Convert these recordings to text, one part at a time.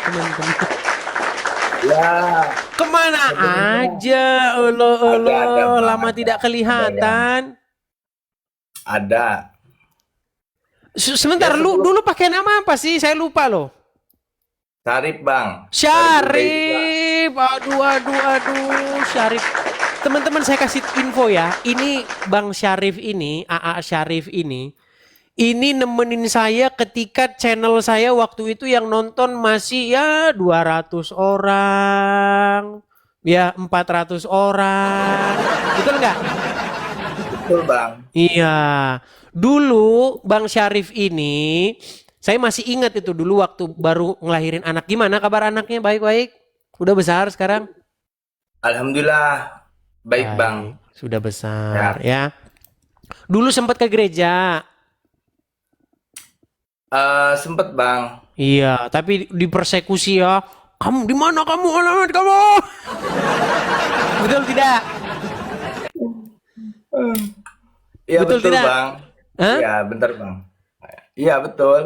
teman-teman. Ya, Kemana sebenarnya aja, elo elo, ada bang, lama tidak ada yang kelihatan. ada. Sebentar, Ya lu sebelum dulu pakai nama apa sih? Saya lupa loh. Syarif bang, Syarif Ubaidillah. Syarif, aduh, aduh, aduh, Syarif. Teman-teman saya kasih info ya. Ini Bang Syarif ini, AA Syarif ini nemenin saya ketika channel saya waktu itu yang nonton masih ya 200 orang, ya 400 orang. Betul nggak? Betul bang. Iya. Dulu Bang Syarif ini, saya masih ingat itu dulu waktu baru ngelahirin anak. Gimana kabar anaknya? Baik-baik? Udah besar sekarang? Alhamdulillah baik bang. Baik, sudah besar Ya, ya. Dulu sempat ke gereja. sempet bang. Iya, tapi dipersekusi ya. Kamu di mana kamu? Alamat kamu. Betul tidak? Iya Betul betul tidak? bang. Hah? Iya bentar bang. Iya betul.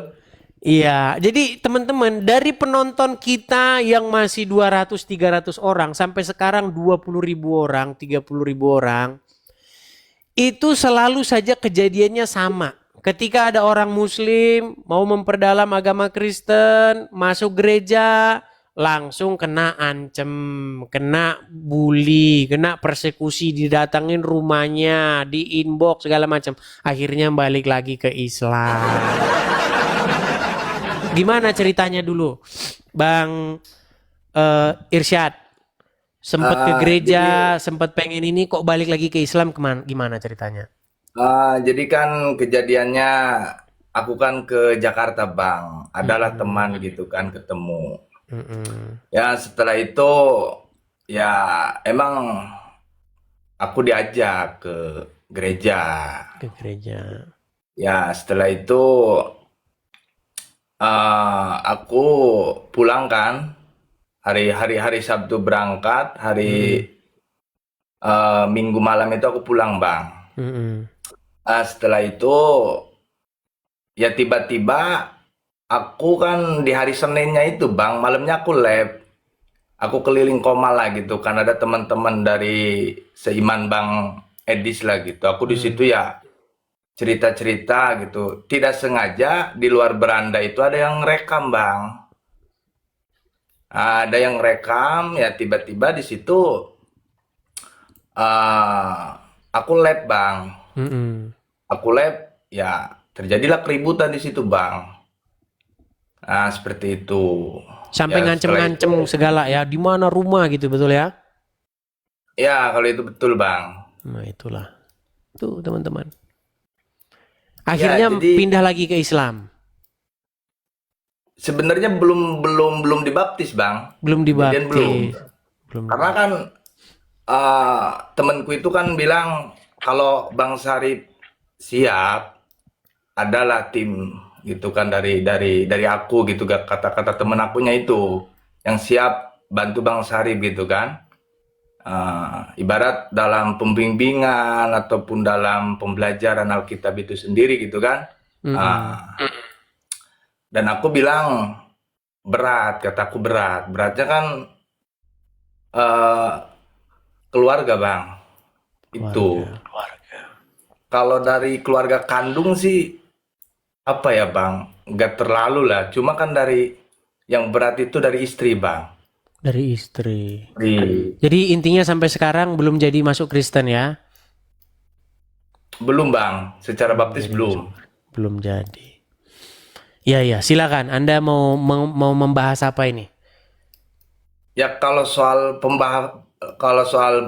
Iya, jadi teman-teman dari penonton kita yang masih 200-300 orang sampai sekarang 20.000 orang, 30.000 orang, itu selalu saja kejadiannya sama. Ketika ada orang muslim mau memperdalam agama Kristen, masuk gereja, langsung kena ancem, kena bully, kena persekusi, didatangin rumahnya, di inbox segala macam. Akhirnya balik lagi ke Islam. Gimana ceritanya dulu, Bang Irsyad? Sempet ke Jadi gereja, sempet pengen ini, kok balik lagi ke Islam kemana? Gimana ceritanya? jadi kan kejadiannya aku kan ke Jakarta bang. Adalah teman Mm-mm, gitu kan ketemu. mm-mm. Ya setelah itu ya emang aku diajak ke gereja. Ke gereja. Ya setelah itu aku pulang kan hari Sabtu berangkat, hari Mm-mm, Minggu malam itu aku pulang bang. mm-mm, Setelah itu ya tiba-tiba aku kan di hari Seninnya itu bang, malamnya aku lab, aku keliling koma lah gitu kan ada teman-teman dari seiman bang Edis lah gitu. Aku di mm. situ ya cerita-cerita gitu. Tidak sengaja di luar beranda itu ada yang rekam bang. Ada yang rekam ya tiba-tiba di situ ah aku lab bang. Mm-mm. Aku lab ya terjadilah keributan di situ bang. Nah seperti itu. Sampai Ya setelah itu ngancem-ngancem segala ya, di mana rumah gitu, betul ya? ya kalau itu betul bang. Nah itulah, tuh teman-teman. Ya Akhirnya jadi pindah lagi ke Islam, sebenarnya belum belum belum dibaptis bang. belum Kejadian belum. dibaptis, belum Karena dibaptis. kan temanku itu kan bilang kalau Bang Sarip siap adalah tim gitu kan dari aku gitu kata-kata temen akunya itu yang siap bantu Bang Sarip gitu kan. Ibarat dalam pembimbingan ataupun dalam pembelajaran Alkitab itu sendiri gitu kan. Mm-mm. Ah, dan aku bilang berat, kataku berat. Beratnya kan eh, keluarga bang. Itu Keluarga. kalau dari keluarga kandung sih apa ya bang? Nggak terlalu lah. Cuma kan dari yang berat itu dari istri bang. Dari istri. Di Jadi intinya sampai sekarang belum jadi masuk Kristen ya? belum bang. Secara Belum baptis jadi belum. masuk. Belum jadi. Iya, iya, silakan. Anda mau membahas apa ini? Ya kalau soal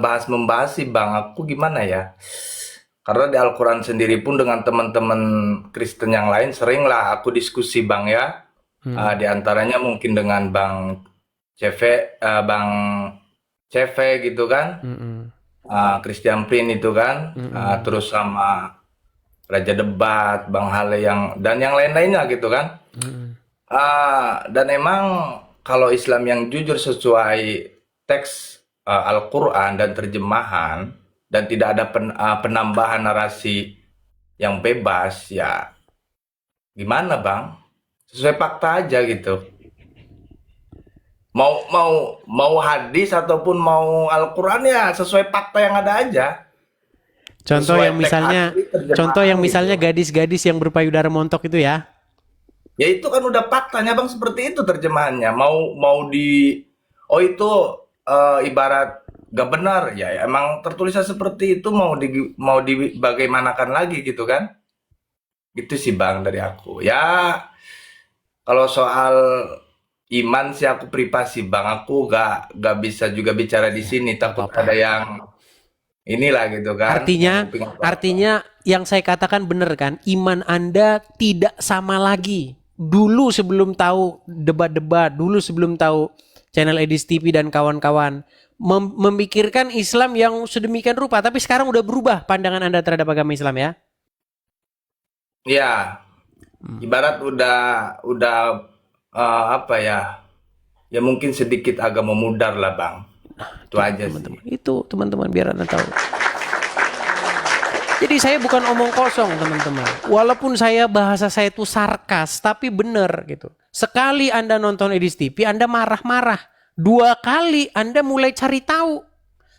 bahas membahas sih bang, aku gimana ya? Karena di Al-Quran sendiri pun dengan teman-teman Kristen yang lain seringlah aku diskusi bang ya. Hmm. Di antaranya mungkin dengan bang CV gitu kan, Mm-mm. Christian Prin itu kan, Mm-mm. terus sama Raja Debat, Bang Hale yang dan yang lain-lainnya gitu kan. Mm-mm. Dan emang kalau Islam yang jujur sesuai teks Al-Quran dan terjemahan dan tidak ada penambahan narasi yang bebas ya gimana bang? Sesuai fakta aja gitu. mau hadis ataupun mau Al-Quran ya sesuai fakta yang ada aja. Contoh Sesuai yang teks misalnya, asli contoh terjemahan yang misalnya gitu. gadis-gadis yang berpayudara montok itu ya. Ya itu kan udah faktanya bang seperti itu terjemahannya. Mau mau di oh itu ibarat gak benar ya emang tertulisnya seperti itu mau di bagaimanakan lagi gitu kan? Itu sih bang dari aku. Ya kalau soal iman sih aku privasi bang aku gak bisa juga bicara di Ya, sini nggak takut apa-apa. ada yang inilah gitu kan yang Artinya, kuping apa-apa. artinya yang saya katakan benar kan, iman Anda tidak sama lagi. Dulu sebelum tahu debat-debat, dulu sebelum tahu channel Edis TV dan kawan-kawan, memikirkan Islam yang sedemikian rupa, tapi sekarang udah berubah pandangan Anda terhadap agama Islam ya. Ya, ibarat udah apa ya? Ya mungkin sedikit agak memudar lah bang. Itu Tuh aja sih. teman-teman, itu teman-teman biar Anda tahu. Jadi saya bukan omong kosong teman-teman. Walaupun bahasa saya itu sarkas, tapi benar gitu. Sekali Anda nonton Edis TV, Anda marah-marah. 2 kali Anda mulai cari tahu.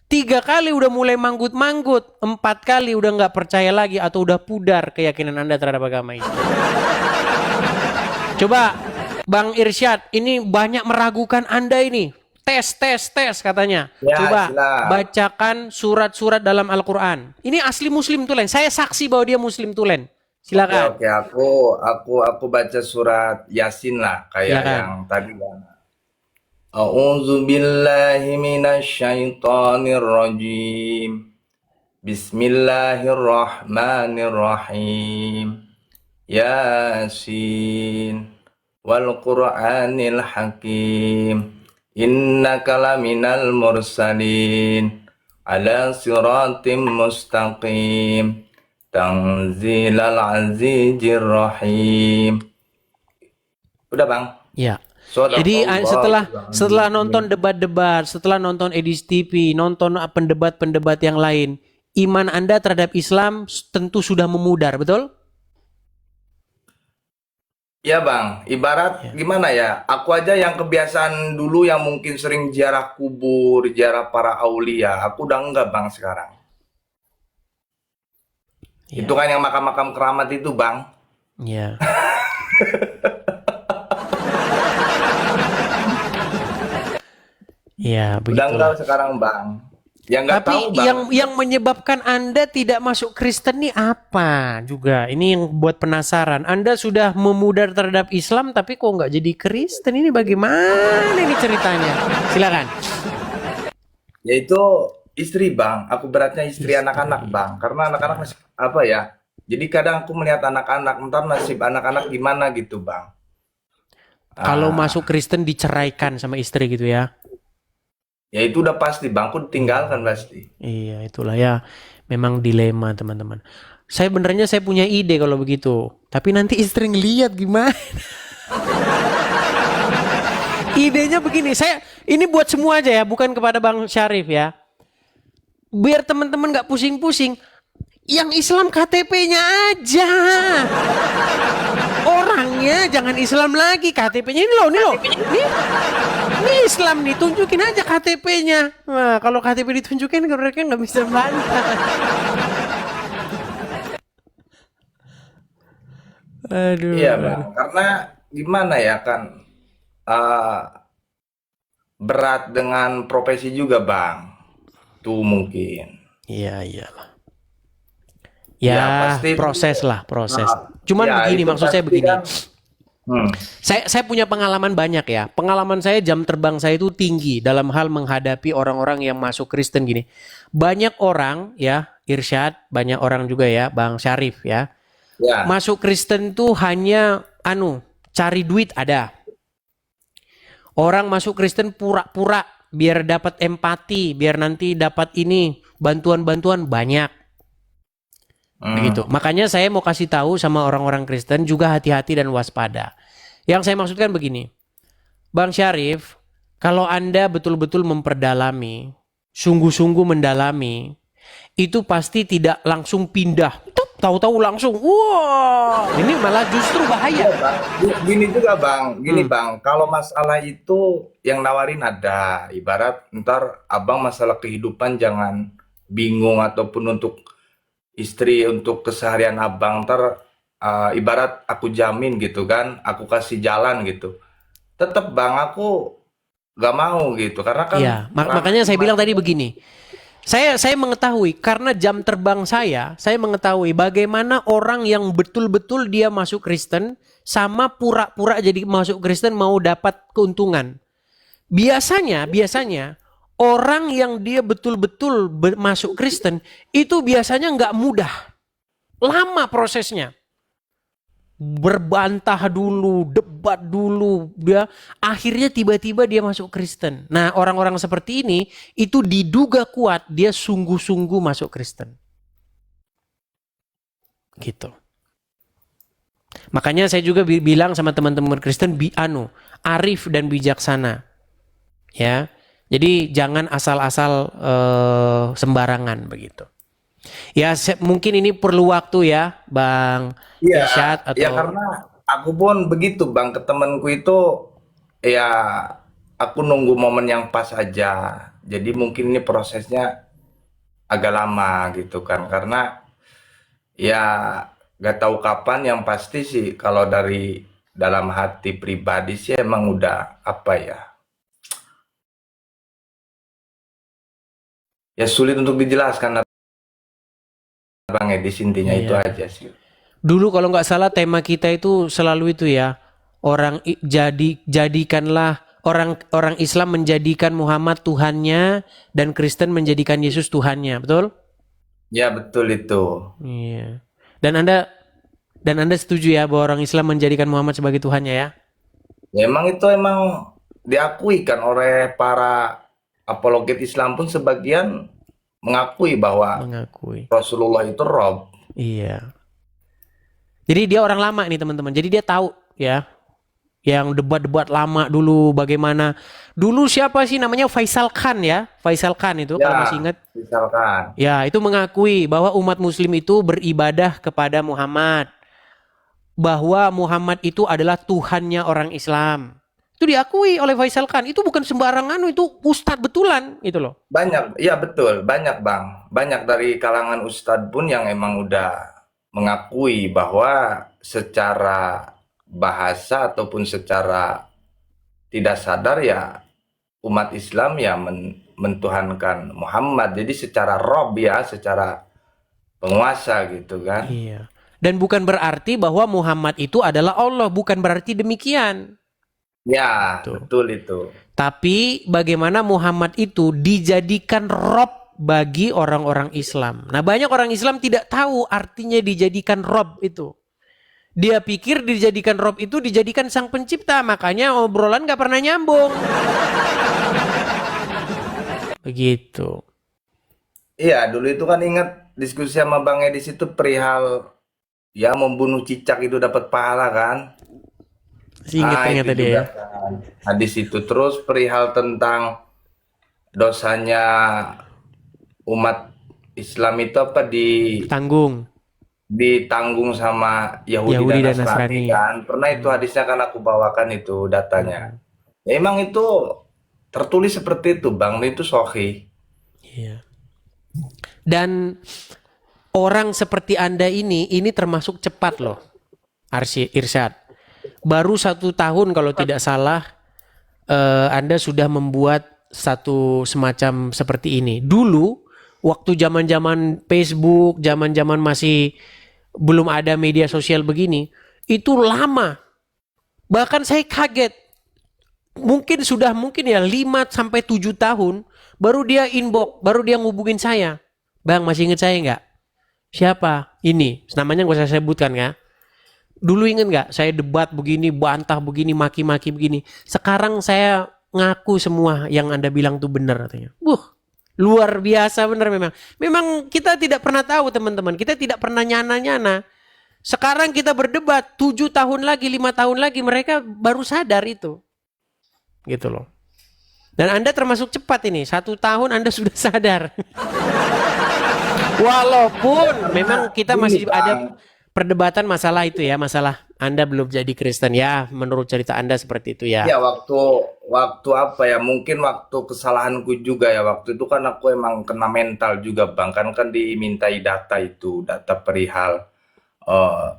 3 kali udah mulai manggut-manggut. 4 kali udah nggak percaya lagi atau udah pudar keyakinan Anda terhadap agama ini. Coba Bang Irsyad, ini banyak meragukan Anda ini. Tes, tes, tes katanya. Ya, Coba siap. bacakan surat-surat dalam Al-Quran. Ini asli Muslim Tulen. Saya saksi bahwa dia Muslim Tulen. Oke, Silakan. oke. Aku baca surat Yasin lah kayak yang Silakan. tadi kan. A'udzu billahi minasyaitonir rajim. Bismillahirrahmanirrahim. Yasin wal Qur'anil Hakim. Innaka laminal mursalin ala siratim mustaqim. Tanzilal azizir rahim. Udah bang. Ya. Jadi setelah Shadaqallahul setelah azim. nonton debat-debat, setelah nonton Edis TV, nonton pendebat-pendebat yang lain, iman Anda terhadap Islam tentu sudah memudar, betul? Ya bang, ibarat Ya. gimana ya? Aku aja yang kebiasaan dulu yang mungkin sering ziarah kubur, ziarah para aulia. Aku udah enggak bang sekarang. Itu Ya. kan yang makam-makam keramat itu bang. Ya. Ya, Udah enggak begitulah. sekarang bang. Ya nggak tahu Tapi bang. yang menyebabkan Anda tidak masuk Kristen nih apa juga? Ini yang buat penasaran. Anda sudah memudar terhadap Islam tapi kok nggak jadi Kristen? Ini bagaimana ini ceritanya? Silakan. Yaitu istri bang. Aku beratnya istri anak-anak Istri. bang. Karena anak-anak masih apa ya? Jadi kadang aku melihat anak-anak, entar nasib anak-anak gimana gitu bang. Kalau Ah, masuk Kristen diceraikan sama istri gitu ya? ya itu udah pasti bang. Aku ditinggalkan pasti. Iya, itulah ya. Memang dilema teman-teman. Saya punya ide kalau begitu. Tapi nanti istri ngeliat gimana? Idenya begini, ini buat semua aja ya, bukan kepada Bang Syarif ya. Biar teman-teman nggak pusing-pusing. Yang Islam KTP-nya aja. Orangnya jangan Islam lagi, KTP-nya ini loh. Ini Islam nih, tunjukin aja KTP-nya. Nah, kalau KTP ditunjukin mereka nggak bisa bantah. Iya Aduh, bang. aduh. Karena gimana ya kan. eh, Berat dengan profesi juga bang. Tuh mungkin. Iya, iyalah. Ya Ya, pasti itu. proses lah, proses. Cuman Ya begini, itu maksud saya pasti begini. kan. Hmm. Saya punya pengalaman banyak ya. Pengalaman saya jam terbang saya itu tinggi dalam hal menghadapi orang-orang yang masuk Kristen gini. Banyak orang ya, Irsyad, banyak orang juga ya, Bang Syarif ya. Ya. Masuk Kristen tuh hanya cari duit ada. Orang masuk Kristen pura-pura biar dapat empati, biar nanti dapat ini bantuan-bantuan banyak. Begitu. Hmm. Makanya saya mau kasih tahu sama orang-orang Kristen juga hati-hati dan waspada. Yang saya maksudkan begini. Bang Syarif, kalau Anda betul-betul memperdalami, sungguh-sungguh mendalami, itu pasti tidak langsung pindah. Tahu-tahu langsung, wah, ini malah justru bahaya. Bang. Gini juga Bang, gini Bang, kalau masalah itu yang nawarin ada, ibarat ntar Abang masalah kehidupan jangan bingung ataupun untuk istri untuk keseharian Abang ntar ibarat aku jamin gitu kan, aku kasih jalan gitu. Tetap Bang, aku gak mau gitu karena kan Iya, makanya saya bilang tadi begini. Saya mengetahui karena jam terbang saya mengetahui bagaimana orang yang betul-betul dia masuk Kristen sama pura-pura jadi masuk Kristen mau dapat keuntungan. Biasanya orang yang dia betul-betul masuk Kristen itu biasanya nggak mudah, lama prosesnya. Berbantah dulu, debat dulu, dia akhirnya tiba-tiba dia masuk Kristen. Nah, orang-orang seperti ini itu diduga kuat dia sungguh-sungguh masuk Kristen. Gitu. Makanya saya juga bilang sama teman-teman Kristen arif dan bijaksana. Ya. Jadi jangan asal-asal sembarangan begitu. Ya mungkin ini perlu waktu ya Bang Iya, Irsyad ya atau karena aku pun begitu Bang ke temanku itu ya aku nunggu momen yang pas aja. Jadi mungkin ini prosesnya agak lama gitu kan karena ya gak tahu kapan yang pasti sih kalau dari dalam hati pribadi sih emang udah apa ya ya sulit untuk dijelaskan Bang Edi intinya itu iya. aja sih. Dulu kalau nggak salah tema kita itu selalu itu ya. Jadikanlah orang Islam menjadikan Muhammad Tuhannya dan Kristen menjadikan Yesus Tuhannya, betul? Ya betul itu. Iya. Dan Anda setuju ya bahwa orang Islam menjadikan Muhammad sebagai Tuhannya ya? Ya, emang itu emang diakui kan oleh para apologet Islam pun sebagian mengakui bahwa Mengakui. Rasulullah itu Rob. Iya. Jadi dia orang lama nih teman-teman. Jadi dia tahu ya yang debat-debat lama dulu bagaimana. Dulu siapa sih namanya Faisal Khan ya? Faisal Khan itu kalau Ya, masih ingat. misalkan. Ya, itu mengakui bahwa umat muslim itu beribadah kepada Muhammad. Bahwa Muhammad itu adalah Tuhannya orang Islam. Itu diakui oleh Faisal Khan. Itu bukan sembarangan, itu ustadz betulan gitu loh. Banyak, iya betul, banyak Bang. Banyak dari kalangan ustadz pun yang emang udah mengakui bahwa secara bahasa ataupun secara tidak sadar ya umat Islam ya mentuhankan Muhammad. Jadi secara Rob ya, secara penguasa gitu kan. Iya. Dan bukan berarti bahwa Muhammad itu adalah Allah. Bukan berarti demikian. Ya, Tuh. betul itu. Tapi bagaimana Muhammad itu dijadikan Rob bagi orang-orang Islam. Nah banyak orang Islam tidak tahu artinya dijadikan Rob itu. Dia pikir dijadikan Rob itu dijadikan sang pencipta. Makanya obrolan gak pernah nyambung. Begitu. Iya, dulu itu kan ingat diskusi sama Bang Edis itu perihal ya membunuh cicak itu dapat pahala kan. Ingat ternyata Itu dia juga ya. kan. Hadis itu terus perihal tentang dosanya umat Islam itu apa Tanggung. ditanggung sama Yahudi Yahudi dan dan Nasrani Nasrani. kan. Pernah itu hadisnya kan aku bawakan itu datanya. Ya, emang itu tertulis seperti itu Bang, itu sahih. Iya. Dan orang seperti Anda ini termasuk cepat loh. Irsyad. Baru 1 tahun kalau tidak salah Anda sudah membuat satu semacam seperti ini. Dulu waktu zaman-zaman Facebook, zaman-zaman masih belum ada media sosial begini, itu lama. Bahkan saya kaget. Mungkin ya 5 sampai 7 tahun baru dia inbox, baru dia ngubungin saya. Bang, masih ingat saya nggak? Siapa? Ini, namanya nggak usah saya sebutkan ya. Dulu ingat nggak? Saya debat begini, bantah begini, maki-maki begini. Sekarang saya ngaku semua yang Anda bilang tuh benar katanya. Luar biasa benar memang. Memang kita tidak pernah tahu teman-teman. Kita tidak pernah nyana-nyana. Sekarang kita berdebat 7 tahun lagi, 5 tahun lagi mereka baru sadar itu. Gitu loh. Dan Anda termasuk cepat ini. 1 tahun Anda sudah sadar. Walaupun memang kita Gini, masih ada Bang. perdebatan masalah itu ya, masalah Anda belum jadi Kristen ya, menurut cerita Anda seperti itu ya. Ya waktu waktu apa ya? Mungkin waktu kesalahanku juga ya. Waktu itu kan aku emang kena mental juga, Bang. Kan dimintai data itu, data perihal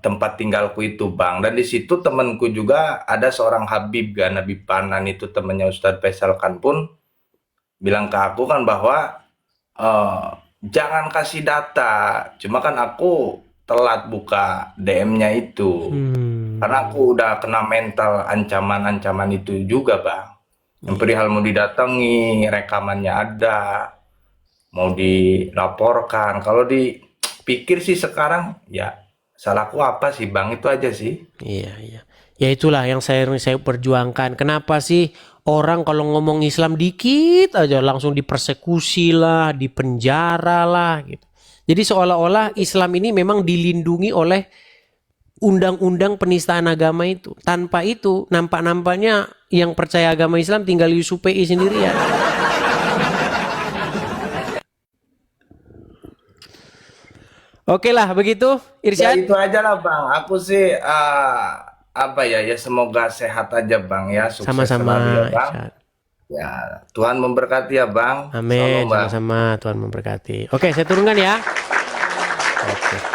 tempat tinggalku itu, Bang. Dan di situ temanku juga ada seorang Habib kan, Habib Panan itu temannya Ustadz Faisal kan pun bilang ke aku kan bahwa eh, jangan kasih data. Cuma kan aku telat buka DM-nya itu. Karena Hmm. aku udah kena mental ancaman-ancaman itu juga, Bang. Yang perihal mau didatangi, rekamannya ada, mau dilaporkan. Kalau dipikir sih sekarang, ya salahku apa sih, Bang? Itu aja sih. Iya, iya. Ya itulah yang saya perjuangkan. Kenapa sih orang kalau ngomong Islam dikit aja langsung dipersekusi lah, dipenjara lah gitu. Jadi seolah-olah Islam ini memang dilindungi oleh undang-undang penistaan agama itu. Tanpa itu nampak-nampaknya yang percaya agama Islam tinggal Yusuf PI sendirian. Oke lah begitu Ya Irsyad. itu aja lah, Bang. Aku sih apa ya, ya semoga sehat aja, Bang, ya. Sukses Sama-sama selalu ya, Bang. Irsyad. Ya, Tuhan memberkati ya, Bang. Amin, Shalom, Bang. sama-sama Tuhan memberkati. Oke, saya turunkan ya. Oke.